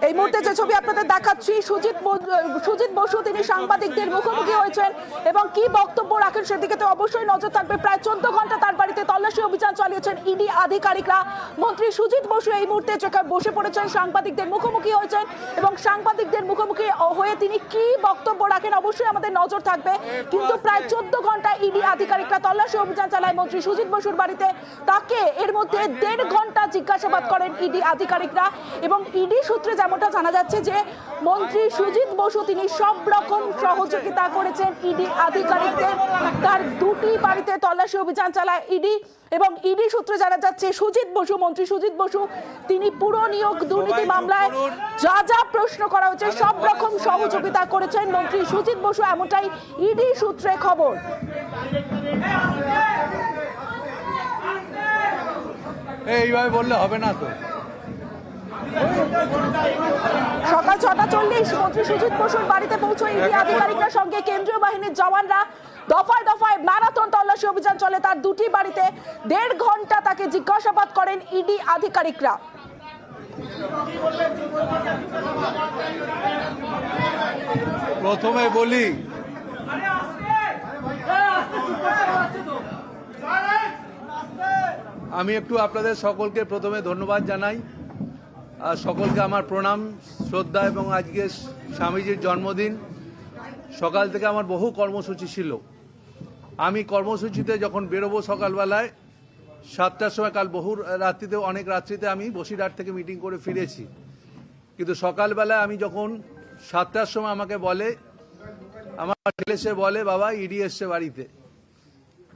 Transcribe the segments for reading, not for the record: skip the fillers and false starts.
এই মুহূর্তে যে ছবি আপনাদের দেখাচ্ছি, সুজিত বসু তিনি সাংবাদিকদের মুখোমুখি হয়েছেন এবং কি বক্তব্য রাখেন সেদিকে তো অবশ্যই নজর থাকবে। প্রায় 14 ঘন্টা তার বাড়িতে তল্লাশি অভিযান চালিয়েছেন ইডি আধিকারিকরা। মন্ত্রী সুজিত বসু এই মুহূর্তে বসে পড়েছেন, সাংবাদিকদের মুখোমুখি হয়েছেন এবং সাংবাদিকদের মুখোমুখি হয়ে তিনি কি বক্তব্য রাখেন অবশ্যই আমাদের নজর থাকবে। কিন্তু প্রায় 14 ঘন্টা ইডি আধিকারিকরা তল্লাশি অভিযান চালায় মন্ত্রী সুজিত বসুর বাড়িতে। তাকে এর মধ্যে 1.5 ঘন্টা জিজ্ঞাসাবাদ করেন ইডি আধিকারিকরা এবং ইডি সূত্রে যেমনটা জানা যাচ্ছে যে মন্ত্রী সুজিত বসু তিনি সব রকম সহযোগিতা করেছেন ইডি আধিকারিকদের। তার দুটি বাড়িতে তল্লাশি অভিযান চালায় ইডি এবং ইডি সূত্রে জানা যাচ্ছে মন্ত্রী সুজিত বসু তিনি পুরো নিয়োগ দুর্নীতি মামলায় যা যা প্রশ্ন করা হয়েছে সব রকম সহযোগিতা করেছেন মন্ত্রী সুজিত বসু, এমনটাই ইডি সূত্রে খবর। এইভাবে বললে হবে না তো। সকাল 6:40 মন্ত্রী সুজিত বসুর বাড়িতে পৌঁছয় ইডি আধিকারিকরা, সঙ্গে কেন্দ্রীয় বাহিনীর জওয়ানরা। দফায় দফায় ম্যারাথন তল্লাশি অভিযান চলে তার দুটি বাড়িতে। 1.5 ঘন্টা তাকে জিজ্ঞাসাবাদ করেন ইডি আধিকারিকরা। প্রথমে বলি আমি একটু আপনাদের সকলকে প্রথমে ধন্যবাদ জানাই, আর সকলকে আমার প্রণাম শ্রদ্ধা। এবং আজকে স্বামীজির জন্মদিন, সকাল থেকে আমার বহু কর্মসূচি ছিল। আমি কর্মসূচিতে যখন বেরোবো সকালবেলায় 7টার সময়, কাল বহু রাত্রিতে অনেক রাত্রিতে আমি বসিরহাট থেকে মিটিং করে ফিরেছি, কিন্তু সকালবেলায় আমি যখন 7টার সময় আমাকে বলে, আমার ছেলে সে বলে বাবা ইডি এসছে বাড়িতে।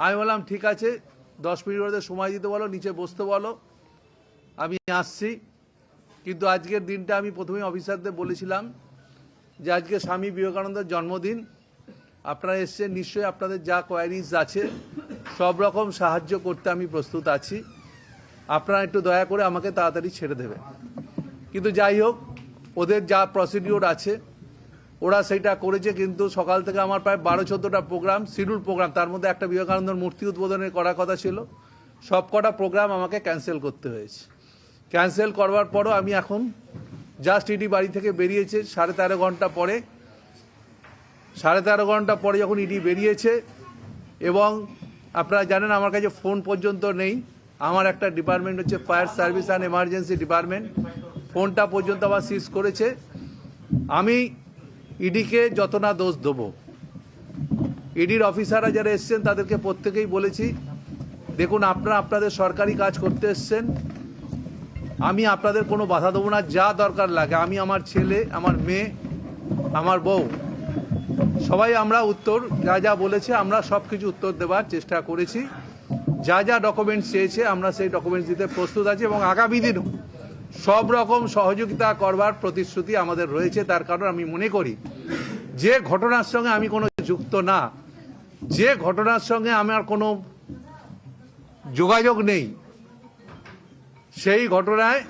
আমি বললাম ঠিক আছে 10 মিনিট ওদের সময় দিতে বলো, নিচে বসতে বলো, আমি আসছি। কিন্তু আজকের দিনটা আমি প্রথমেই অফিসারদের বলেছিলাম যে আজকে স্বামী বিবেকানন্দের জন্মদিন, আপনারা এসছেন, নিশ্চয়ই আপনাদের যা কোয়ারিজ আছে সব রকম সাহায্য করতে আমি প্রস্তুত আছি, আপনারা একটু দয়া করে আমাকে তাড়াতাড়ি ছেড়ে দেবেন। কিন্তু যাই হোক, ওদের যা প্রসিডিওর আছে ওরা সেইটা করেছে। কিন্তু সকাল থেকে আমার প্রায় 12-14টা প্রোগ্রাম, শিডিউল প্রোগ্রাম, তার মধ্যে একটা বিবেকানন্দর মূর্তি উদ্বোধনের করার কথা ছিল, সব কটা প্রোগ্রাম আমাকে ক্যান্সেল করতে হয়েছে। ক্যান্সেল করবার পরও আমি এখন জাস্ট ইডি বাড়ি থেকে বেরিয়েছে 13.5 ঘন্টা পরে। 13.5 ঘন্টা পরে যখন ইডি বেরিয়েছে, এবং আপনারা জানেন আমার কাছে ফোন পর্যন্ত নেই। আমার একটা ডিপার্টমেন্ট হচ্ছে fire service and emergency department, ফোনটা পর্যন্ত আবার সিজ করেছে। আমি ইডিকে যত না দোষ দেবো, ইডির অফিসাররা যারা এসছেন তাদেরকে প্রত্যেকেই বলেছি, দেখুন আপনারা আপনাদের সরকারি কাজ করতে এসছেন, আমি আপনাদের কোনো বাধা দেবো না, যা দরকার লাগে আমি, আমার ছেলে, আমার মেয়ে, আমার বউ, সবাই আমরা উত্তর যা যা বলেছে আমরা সব কিছু উত্তর দেওয়ার চেষ্টা করেছি। যা যা ডকুমেন্টস চেয়েছে আমরা সেই ডকুমেন্টস দিতে প্রস্তুত আছি এবং আগামী দিনও সব রকম সহযোগিতা করবার প্রতিশ্রুতি আমাদের রয়েছে। তার কারণ আমি মনে করি যে ঘটনার সঙ্গে আমি কোনো যুক্ত না, যে ঘটনার সঙ্গে আমার কোনো যোগাযোগ নেই, সেই ঘটনায়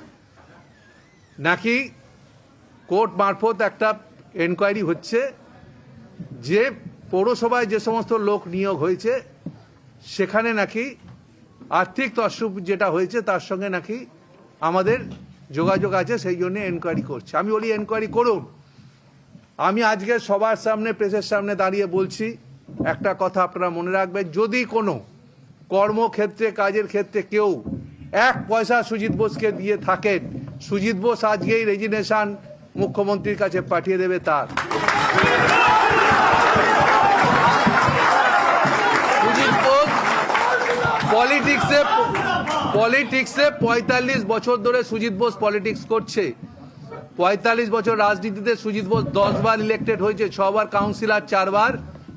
নাকি কোর্ট মারফত একটা এনকোয়ারি হচ্ছে, যে পৌরসভায় যে সমস্ত লোক নিয়োগ হয়েছে সেখানে নাকি আর্থিক তছরূপ যেটা হয়েছে তার সঙ্গে নাকি আমাদের যোগাযোগ আছে, সেই জন্য এনকোয়ারি করছে। আমি বলি এনকোয়ারি করুন। আমি আজকে সবার সামনে, প্রেসের সামনে দাঁড়িয়ে বলছি একটা কথা আপনারা মনে রাখবেন, যদি কোনো কর্মক্ষেত্রে, কাজের ক্ষেত্রে কেউ 1 পয়সা সুজিত বোসকে দিয়ে থাকেন, সুজিত বোস আজকেই রেজিগনেশন মুখ্যমন্ত্রীর কাছে পাঠিয়ে দেবে তার। সুজিত বোস পলিটিক্সে 45 বছর ধরে সুজিত বোস পলিটিক্স করছে। 45 বছর রাজনীতিতে সুজিত বোস 10 বার ইলেক্টেড হয়েছে, 6 বার কাউন্সিলর, 4 বার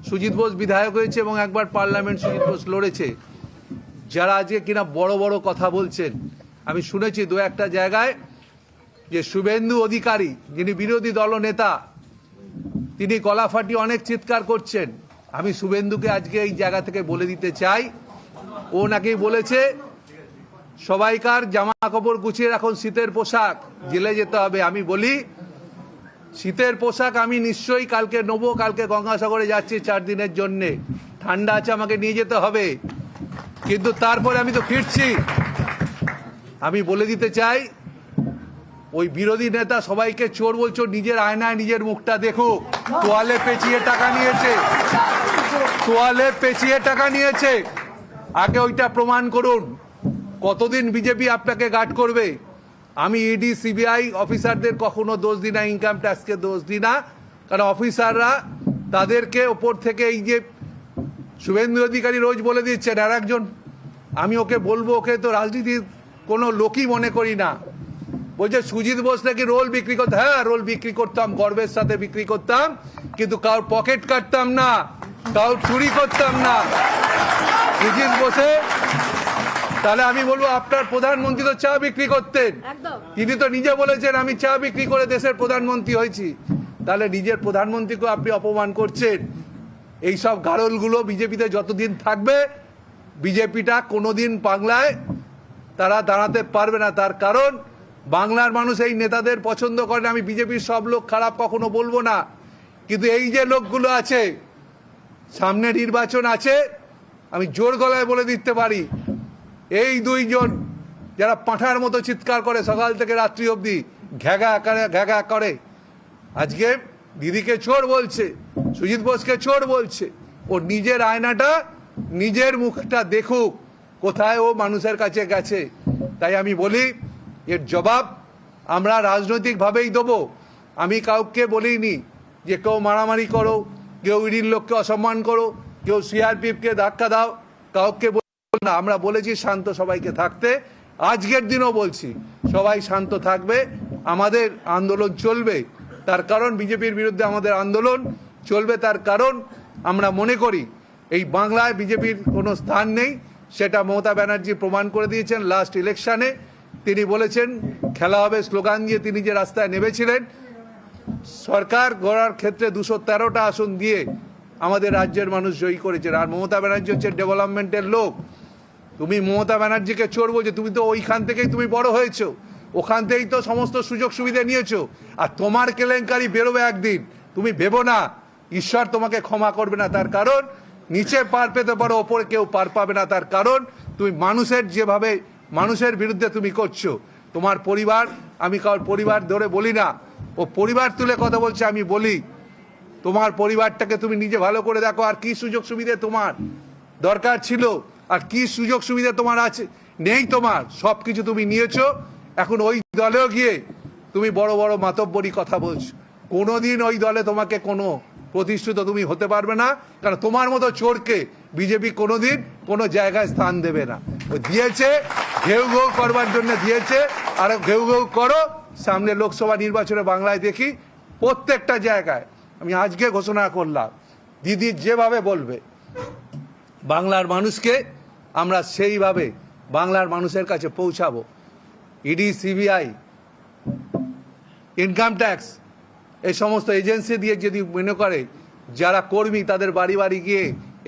সুজিত বোস বিধায়ক হয়েছে এবং 1 বার পার্লামেন্ট সুজিত বোস লড়েছে। যারা আজকে কিনা বড় বড় কথা বলছেন, আমি শুনেছি 2-1টা জায়গায় যে শুভেন্দু অধিকারী যিনি বিরোধী দলনেতা তিনি গলা ফাটিয়ে অনেক চিৎকার করছেন। আমি শুভেন্দুকে আজকে এই জায়গা থেকে বলে দিতে চাই, ও নাকি বলেছে সবাইকার জামা কাপড় গুছিয়ে রাখুন, শীতের পোশাক, জেলে যেতে হবে। আমি বলি শীতের পোশাক আমি নিশ্চয়ই কালকে নেবো, কালকে গঙ্গাসাগরে যাচ্ছি 4 দিনের জন্যে, ঠান্ডা আছে, আমাকে নিয়ে যেতে হবে, কিন্তু তারপরে আমি তো ফিরছি। আমি বলে দিতে চাই ওই বিরোধী নেতা সবাইকে চোর বলছো, নিজের আয়নায় নিজের মুখটা দেখো। তোয়ালে পেঁচিয়ে টাকা নিয়েছে, তোয়ালে পেঁচিয়ে টাকা নিয়েছে, আগে ওইটা প্রমাণ করুন। কতদিন বিজেপি আপনাকে গার্ড করবে? আমি ইডি সিবিআই অফিসারদের কখনো দোষ দিই না, ইনকাম ট্যাক্সকে দোষ দিই না, কারণ অফিসাররা তাদেরকে ওপর থেকে এই যে শুভেন্দু অধিকারী রোজ বলে দিচ্ছেন, আর একজন আমি ওকে বলবো, ওকে তো রাজনীতির কোনো লোকই মনে করি না, বলছে সুজিত বোস নাকি রোল বিক্রি করতে। হ্যাঁ, রোল বিক্রি করতাম, গর্বের সাথে বিক্রি করতাম, কিন্তু কারোর পকেট কাটতাম না, কারোর চুরি করতাম না। সুজিত বোসে, তাহলে আমি বলবো আপনার প্রধানমন্ত্রী তো চা বিক্রি করতেন, তিনি তো নিজে বলেছেন আমি চা বিক্রি করে দেশের প্রধানমন্ত্রী হয়েছি। তাহলে নিজের প্রধানমন্ত্রীকে আপনি অপমান করছেন। এইসব গারলগুলো বিজেপিতে যতদিন থাকবে, বিজেপিটা কোনোদিন বাংলায় তারা দাঁড়াতে পারবে না। তার কারণ বাংলার মানুষ এই নেতাদের পছন্দ করে না। আমি বিজেপির সব লোক খারাপ কখনো বলবো না, কিন্তু এই যে লোকগুলো আছে, সামনে নির্বাচন আছে, আমি জোর গলায় বলে দিতে পারি, এই দুইজন যারা পাঁঠার মতো চিৎকার করে সকাল থেকে রাত্রি অবধি, ঘ্যাগা করে, আজকে দিদিকে চোর বলছে, সুজিত বোসকে চোর বলছে। ও নিজের আয়নাটা, নিজের মুখটা দেখুক, কোথায় ও মানুষের কাছে গেছে। তাই আমি বলি, এর জবাব আমরা রাজনৈতিকভাবেই দেবো। আমি কাউকে বলিনি যে কেউ মারামারি করো, কেউ ইডির লোককে অসম্মান করো, কেউ সিআরপিএফকে ধাক্কা দাও, কাউকে না। আমরা বলেছি শান্ত সবাইকে থাকতে, আজকের দিনও বলছি সবাই শান্ত থাকবে, আমাদের আন্দোলন চলবে। তার কারণ বিজেপির বিরুদ্ধে আমাদের আন্দোলন চলবে, তার কারণ আমরা মনে করি এই বাংলায় বিজেপির কোনো স্থান নেই। সেটা মমতা ব্যানার্জি প্রমাণ করে দিয়েছেন লাস্ট ইলেকশনে। তিনি বলেছেন খেলা হবে স্লোগান দিয়ে তিনি যে রাস্তায় নেমেছিলেন। সরকার গড়ার ক্ষেত্রে 213টা আসন দিয়ে আমাদের রাজ্যের মানুষ জয়ী করেছেন। আর মমতা ব্যানার্জি হচ্ছে ডেভেলপমেন্টের লোক। তুমি মমতা ব্যানার্জিকে চোর বলছো, তুমি তো ওইখান থেকেই তুমি বড় হয়েছো, ওখান থেকেই তো সমস্ত সুযোগ সুবিধা নিয়েছো। আর তোমার কেলেঙ্কারি বেরোবে একদিন, তুমি ভেবো না ঈশ্বর তোমাকে ক্ষমা করবে না। তার কারণ নিচে পার পেতে পারো, ওপরে কেউ পার পাবে না। তার কারণ তুমি মানুষের যেভাবে মানুষের বিরুদ্ধে তুমি করছো। তোমার পরিবার, আমি কারোর পরিবার ধরে বলি না, ও পরিবার তুলে কথা বলছে, আমি বলি তোমার পরিবারটাকে তুমি নিজে ভালো করে দেখো। আর কি সুযোগ সুবিধা তোমার দরকার ছিল, আর কি সুযোগ সুবিধা তোমার আছে নেই, তোমার সব কিছু তুমি নিয়েছো। এখন ওই দলেও গিয়ে তুমি বড় বড় মাতব্বরি কথা বলছো। কোনোদিন ওই দলে তোমাকে কোনো প্রতিষ্ঠিত তুমি হতে পারবে না, কারণ তোমার মতো চোরকে বিজেপি কোনোদিন কোনো জায়গায় স্থান দেবে না। ও দিয়েছে ঘেউ ঘেউ করবার জন্য দিয়েছে, আর ঘেউ ঘেউ করো। সামনে লোকসভা নির্বাচনে বাংলায় দেখি প্রত্যেকটা জায়গায়, আমি আজকে ঘোষণা করলাম, দিদি যেভাবে বলবে বাংলার মানুষকে আমরা সেইভাবে বাংলার মানুষের কাছে পৌঁছাবো। ইডি, সিবিআই, ইনকাম ট্যাক্স, এই সমস্ত এজেন্সি দিয়ে যদি মনে করে যারা কর্মী তাদের বাড়ি বাড়ি গিয়ে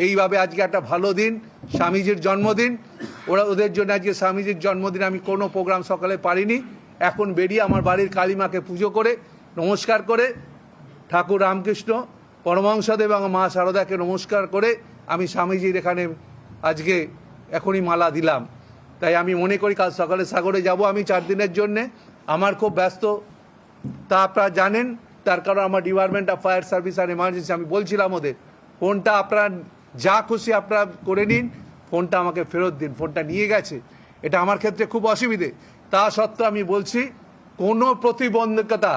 এইভাবে, আজকে একটা ভালো দিন, স্বামীজির জন্মদিন, ওদের জন্য আজকে স্বামীজির জন্মদিন, আমি কোনো প্রোগ্রাম সকালে পারিনি। এখন বেরিয়ে আমার বাড়ির কালীমাকে পুজো করে নমস্কার করে, ঠাকুর রামকৃষ্ণ পরমহংসদেব এবং মা শারদাকে নমস্কার করে আমি স্বামীজির এখানে আজকে এখনই মালা দিলাম। তাই আমি মনে করি কাল সকালে সাগরে যাব আমি 4 দিনের জন্যে। আমার খুব ব্যস্ত, তা আপনারা জানেন। তার কারণ আমার ডিপার্টমেন্ট অফ ফায়ার সার্ভিস আর এমার্জেন্সি, আমি বলছিলাম ওদের ফোনটা আপনারা যা খুশি আপনারা করে নিন, ফোনটা আমাকে ফেরত দিন। ফোনটা নিয়ে গেছে, এটা আমার ক্ষেত্রে খুব অসুবিধে। তা সত্ত্বেও আমি বলছি কোনো প্রতিবন্ধকতা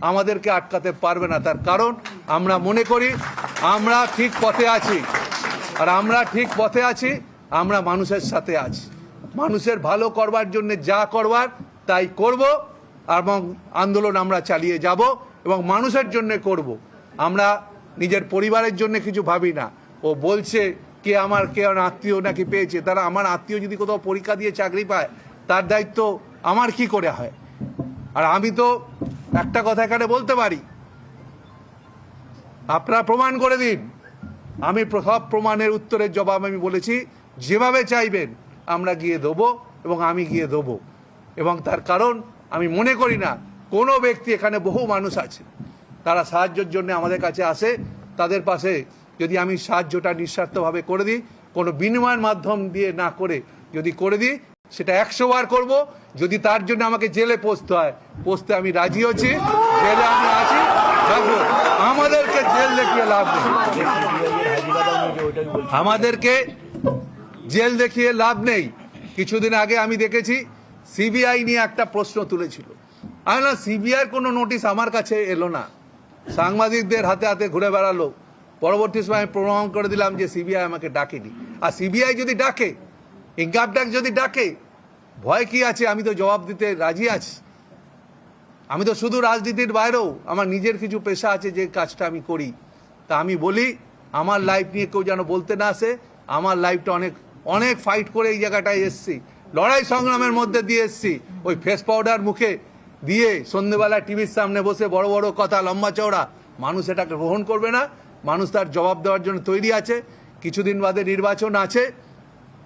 আমাদেরকে আটকাতে পারবে না। তার কারণ আমরা মনে করি আমরা ঠিক পথে আছি, আর আমরা ঠিক পথে আছি, আমরা মানুষের সাথে আছি। মানুষের ভালো করবার জন্য যা করবার তাই করব, এবং আন্দোলন আমরা চালিয়ে যাব এবং মানুষের জন্য করব। আমরা নিজের পরিবারের জন্য কিছু ভাবি না। ও বলছে কে আমার আত্মীয় নাকি পেয়েছে, তারা আমার আত্মীয় যদি কোথাও পরীক্ষা দিয়ে চাকরি পায় তার দায়িত্ব আমার কি করে হয়? আর আমি তো একটা কথা এখানে বলতে পারি, আপনারা প্রমাণ করে দিন। আমি সব প্রমাণের উত্তরের জবাব আমি বলেছি, যেভাবে চাইবেন আমরা গিয়ে দেবো এবং আমি গিয়ে দেবো। এবং তার কারণ আমি মনে করি না কোনো ব্যক্তি, এখানে বহু মানুষ আছে তারা সাহায্যের জন্য আমাদের কাছে আসে, তাদের পাশে যদি আমি সাহায্যটা নিঃস্বার্থভাবে করে দিই, কোনো বিনিময়ের মাধ্যম দিয়ে না করে যদি করে দিই, সেটা 100 বার করব। যদি তার জন্য আমাকে জেলে পোস্তে হয়, পোস্তে আমি রাজি আছি, জেলে আমি আছি, থাকবো। আমাদেরকে জেল দেখিয়ে লাভ নেই, আমাদেরকে জেল দেখিয়ে লাভ নেই। কিছুদিন আগে আমি দেখেছি সিবিআই নিয়ে একটা প্রশ্ন তুলেছিল। আমি না, সিবিআইয়ের কোনো নোটিশ আমার কাছে এলো না, সাংবাদিকদের হাতে হাতে ঘুরে বেড়ালো। পরবর্তী সময় আমি প্রমাণ করে দিলাম যে সিবিআই আমাকে ডাকেনি। আর সিবিআই যদি ডাকে, ইনকাম ট্যাক্স যদি ডাকে, ভয় কি আছে? আমি তো জবাব দিতে রাজি আছি। আমি তো শুধু রাজনীতির বাইরেও আমার নিজের কিছু পেশা আছে, যে কাজটা আমি করি। তা আমি বলি, আমার লাইফ নিয়ে কেউ যেন বলতে না আসে। আমার লাইফটা অনেক অনেক ফাইট করে এই জায়গাটায় এসছি, লড়াই সংগ্রামের মধ্যে দিয়ে এসছি। ওই ফেস পাউডার মুখে দিয়ে সন্ধ্যেবেলা টিভির সামনে বসে বড় বড় কথা, লম্বা চওড়া, মানুষ এটাকে গ্রহণ করবে না। মানুষ তার জবাব দেওয়ার জন্য তৈরি আছে। কিছুদিন বাদে নির্বাচন আছে,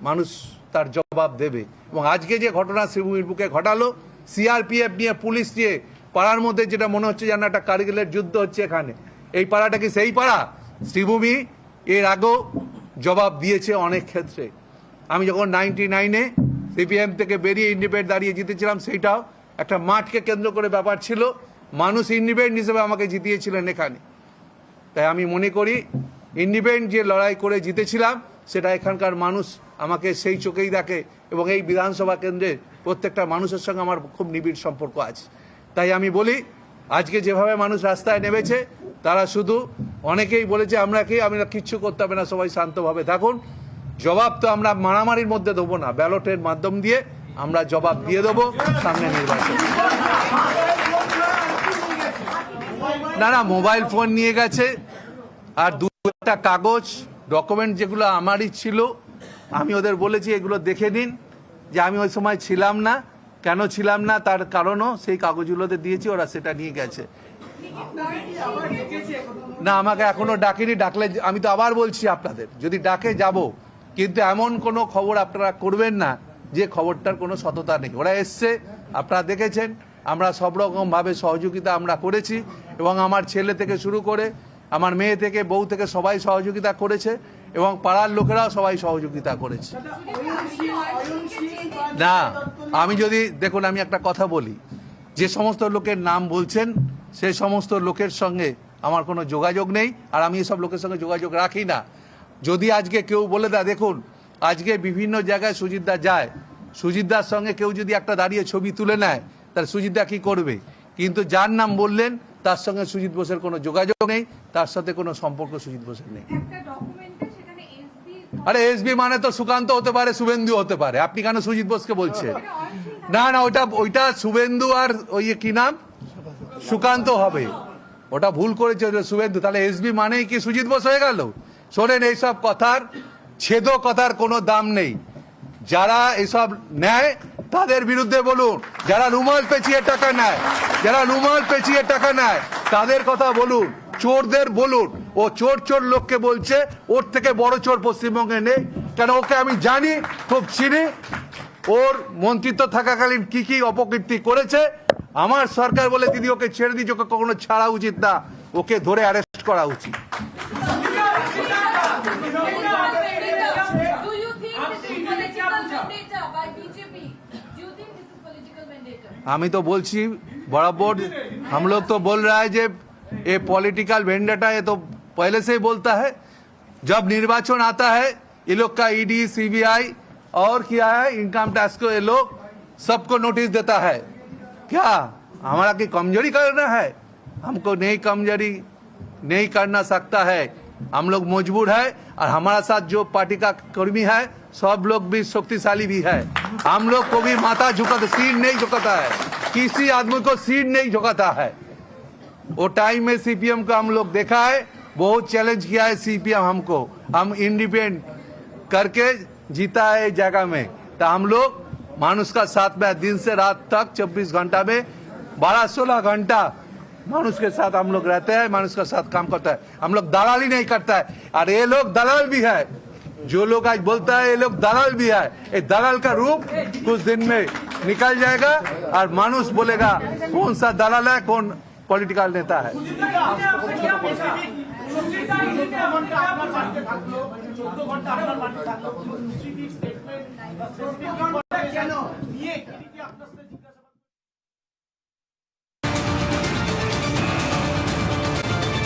মানুষ তার জবাব দেবে। এবং আজকে যে ঘটনা শ্রীভূমির বুকে ঘটালো, সিআরপিএফ নিয়ে, পুলিশ নিয়ে, পাড়ার মধ্যে যেটা মনে হচ্ছে যেন একটা কারগিলের যুদ্ধ হচ্ছে এখানে। এই পাড়াটা কি সেই পাড়া? শ্রীভূমি এর আগেও জবাব দিয়েছে অনেক ক্ষেত্রে। আমি যখন 99-এ সিপিএম থেকে বেরিয়ে ইন্ডিপেন্ডেন্ট দাঁড়িয়ে জিতেছিলাম, সেইটাও একটা মাঠকে কেন্দ্র করে ব্যাপার ছিল। মানুষ ইন্ডিপেন্ডেন্ট হিসেবে আমাকে জিতিয়েছিলেন এখানে। তাই আমি মনে করি ইন্ডিপেন্ডেন্ট যে লড়াই করে জিতেছিলাম, সেটা এখানকার মানুষ আমাকে সেই চোখেই দেখে। এবং এই বিধানসভা কেন্দ্রের প্রত্যেকটা মানুষের সঙ্গে আমার খুব নিবিড় সম্পর্ক আছে। তাই আমি বলি, আজকে যেভাবে মানুষ রাস্তায় নেমেছে, তারা শুধু, অনেকেই বলেছে আমরা কিচ্ছু করতে হবে না, সবাই শান্তভাবে থাকুন। জবাব তো আমরা মারামারির মধ্যে দেবো না, ব্যালটের মাধ্যম দিয়ে আমরা জবাব দিয়ে দেবো সামনে নির্বাচন। না, মোবাইল ফোন নিয়ে গেছে, আর 2-একটা কাগজ ডকুমেন্ট যেগুলো আমারই ছিল। আমি ওদের বলেছি এগুলো দেখে নিন, যে আমি ওই সময় ছিলাম না, কেন ছিলাম না তার কারণও সেই কাগজগুলোতে দিয়েছি, ওরা সেটা নিয়ে গেছে। না, আমাকে এখনো ডাকেনি, ডাকলে আমি তো আবার বলছি আপনাদের, যদি ডাকে যাব। কিন্তু এমন কোনো খবর আপনারা করবেন না যে খবরটার কোনো সততা নেই। ওরা এসছে, আপনারা দেখেছেন, আমরা সব রকমভাবে সহযোগিতা আমরা করেছি। এবং আমার ছেলে থেকে শুরু করে আমার মেয়ে থেকে, বউ থেকে সবাই সহযোগিতা করেছে, এবং পাড়ার লোকেরাও সবাই সহযোগিতা করেছে। না, আমি যদি দেখুন, আমি একটা কথা বলি, যে সমস্ত লোকের নাম বলছেন সেই সমস্ত লোকের সঙ্গে আমার কোনো যোগাযোগ নেই, আর আমি এসব লোকের সঙ্গে যোগাযোগ রাখি না। যদি আজকে কেউ বলে দেয়, দেখুন আজকে বিভিন্ন জায়গায় সুজিতদা যায়, সুজিতদার সঙ্গে কেউ যদি একটা দাঁড়িয়ে ছবি তুলে নেয়, তাহলে সুজিতদা কি করবে? কিন্তু যার নাম বললেন, তার সঙ্গে সুজিত বোসের কোনো যোগাযোগ নেই, তার সাথে কোনো সম্পর্ক সুজিত বোসের নেই। আরে এসবি মানে তো সুকান্ত হতে পারে, শুভেন্দু হতে পারে, আপনি কেন সুজিত বোসকে বলছেন? না, ওইটা শুভেন্দু আর ওই কি নাম, সুকান্ত হবে, ওটা ভুল করেছে শুভেন্দু। তাহলে এসবি মানেই কি সুজিত বোস হয়ে গেল? শোনেন, এইসব কথার ছেদ কথার কোনো দাম নেই। যারা এসব নেয় তাদের বিরুদ্ধে বলুন, যারা রুমাল পেঁচিয়ে টাকা নেয়, তাদের কথা বলুন, চোরদের বলুন। ও চোর লোককে বলছে, ওর থেকে বড় চোর পশ্চিমবঙ্গে নেই। কেন, ওকে আমি জানি, খুব চিনি, ওর মন্ত্রিত্ব থাকাকালীন কি কি অপকীর্তি করেছে। আমার সরকার বলে দিদি ওকে ছেড়ে দিয়েছে, ওকে কখনো ছাড়া উচিত না, ওকে ধরে অ্যারেস্ট করা উচিত। আমি তো বলছি बराबर, हम लोग तो बोल रहा है जे ये पॉलिटिकल वेंडेटा, ये तो पहले से ही बोलता है। जब निर्वाचन आता है, ये लोग का ईडी, सीबीआई और क्या है, इनकम टैक्स को ये लोग सबको नोटिस देता है। क्या हमारा की कमजोरी करना है? हमको नहीं, कमजोरी नहीं करना सकता है। हम लोग मजबूर है, और हमारा साथ जो पार्टी का कर्मी है, सब लोग भी शक्तिशाली भी है। हम लोग को भी माथा झुकाता, सिर नहीं झुकाता है, किसी आदमी को सिर नहीं झुकाता है। वो टाइम में सीपीएम को हम लोग देखा है, बहुत चैलेंज किया है सीपीएम हमको, हम इंडिपेंडेंट करके जीता है इस जगह में। तो हम लोग मानुष का साथ में दिन से रात तक 24 घंटा में 12-16 घंटा मानुष के साथ हम लोग रहते हैं, मानुष का साथ काम करता है। हम लोग दलाली नहीं करता है, और ये लोग दलाल भी है। जो लोग आज बोलता है ये लोग दलाल भी है, ये दलाल का रूप कुछ दिन में निकल जाएगा, और मानुष बोलेगा कौन सा दलाल है, कौन पॉलिटिकल नेता है।